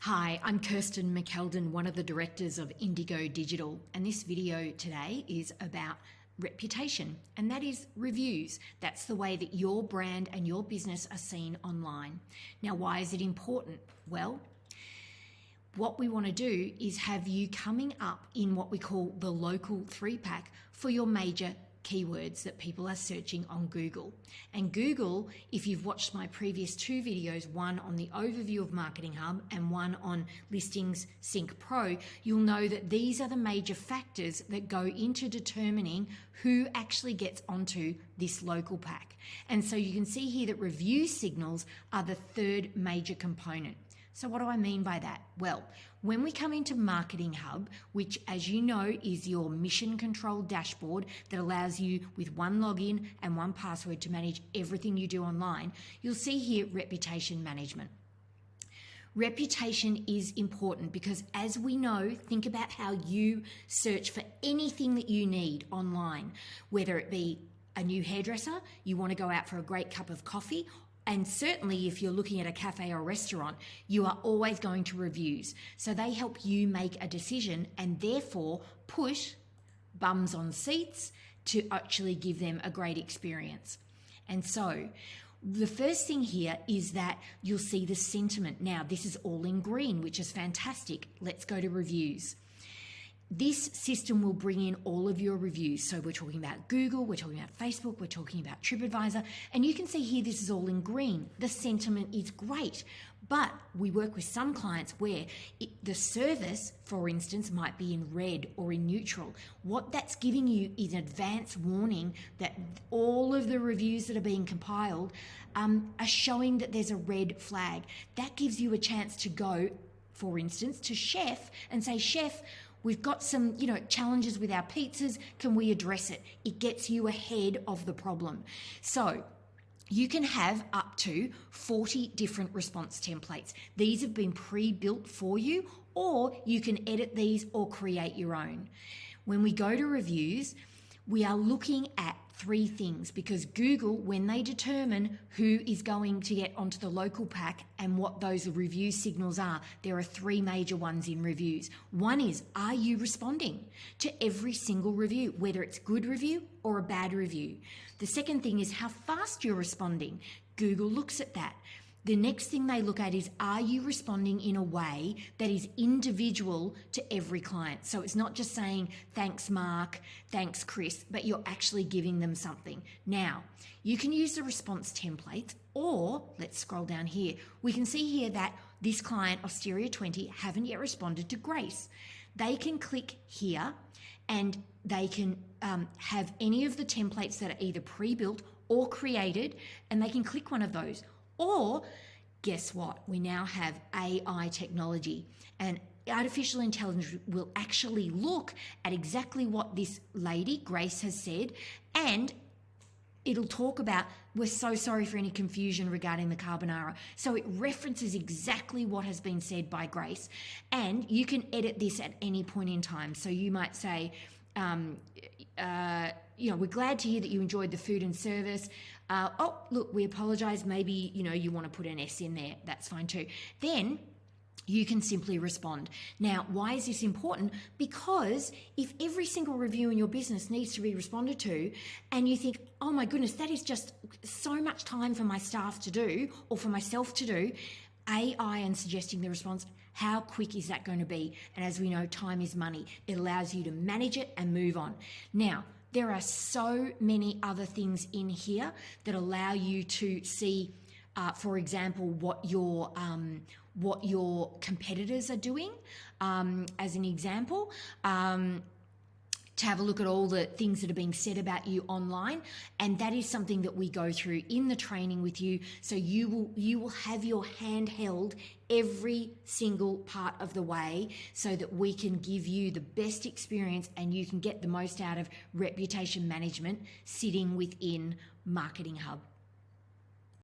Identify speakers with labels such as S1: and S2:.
S1: Hi, I'm Kirsten McKeldin, one of the directors of Indigo Digital, and this video today is about reputation, and that is reviews. That's the way that your brand and your business are seen online. Now, why is it important? Well, what we want to do is have you coming up in what we call the local 3-pack for your major keywords that people are searching on Google. And Google, if you've watched my previous 2 videos, one on the overview of MarketingHub and one on Listings Sync Pro, you'll know that these are the major factors that go into determining who actually gets onto this local pack. And so you can see here that review signals are the 3rd major component. So what do I mean by that? Well, when we come into MarketingHub, which as you know is your mission control dashboard that allows you with one login and one password to manage everything you do online, you'll see here reputation management. Reputation is important because, as we know, think about how you search for anything that you need online, whether it be a new hairdresser, you want to go out for a great cup of coffee, and certainly if you're looking at a cafe or restaurant, you are always going to reviews. So they help you make a decision and therefore push bums on seats to actually give them a great experience. And so the first thing here is that you'll see the sentiment. Now, this is all in green, which is fantastic. Let's go to reviews. This system will bring in all of your reviews. So we're talking about Google, we're talking about Facebook, we're talking about TripAdvisor, and you can see here this is all in green. The sentiment is great, but we work with some clients where the service, for instance, might be in red or in neutral. What that's giving you is an advance warning that all of the reviews that are being compiled are showing that there's a red flag. That gives you a chance to go, for instance, to Chef and say, Chef, we've got some, challenges with our pizzas. Can we address it? It gets you ahead of the problem. So you can have up to 40 different response templates. These have been pre-built for you, or you can edit these or create your own. When we go to reviews, we are looking at 3 things, because Google, when they determine who is going to get onto the local pack and what those review signals are, there are 3 major ones in reviews. One is, are you responding to every single review, whether it's good review or a bad review? The second thing is how fast you're responding. Google looks at that. The next thing they look at is, are you responding in a way that is individual to every client? So it's not just saying, thanks, Mark, thanks, Chris, but you're actually giving them something. Now, you can use the response templates, or let's scroll down here. We can see here that this client, Osteria 20, haven't yet responded to Grace. They can click here and they can have any of the templates that are either pre-built or created, and they can click one of those. Or guess what? We now have AI technology, and artificial intelligence will actually look at exactly what this lady, Grace, has said, and it'll talk about, we're so sorry for any confusion regarding the carbonara. So it references exactly what has been said by Grace, and you can edit this at any point in time. So you might say, we're glad to hear that you enjoyed the food and service. Look, we apologize. Maybe, you want to put an S in there. That's fine too. Then you can simply respond. Now, why is this important? Because if every single review in your business needs to be responded to, and you think, oh my goodness, that is just so much time for my staff to do or for myself to do, AI and suggesting the response, how quick is that going to be? And as we know, time is money. It allows you to manage it and move on. Now, there are so many other things in here that allow you to see, for example, what your competitors are doing. As an example, to have a look at all the things that are being said about you online, and that is something that we go through in the training with you. So you will have your hand held every single part of the way, so that we can give you the best experience and you can get the most out of reputation management sitting within MarketingHub.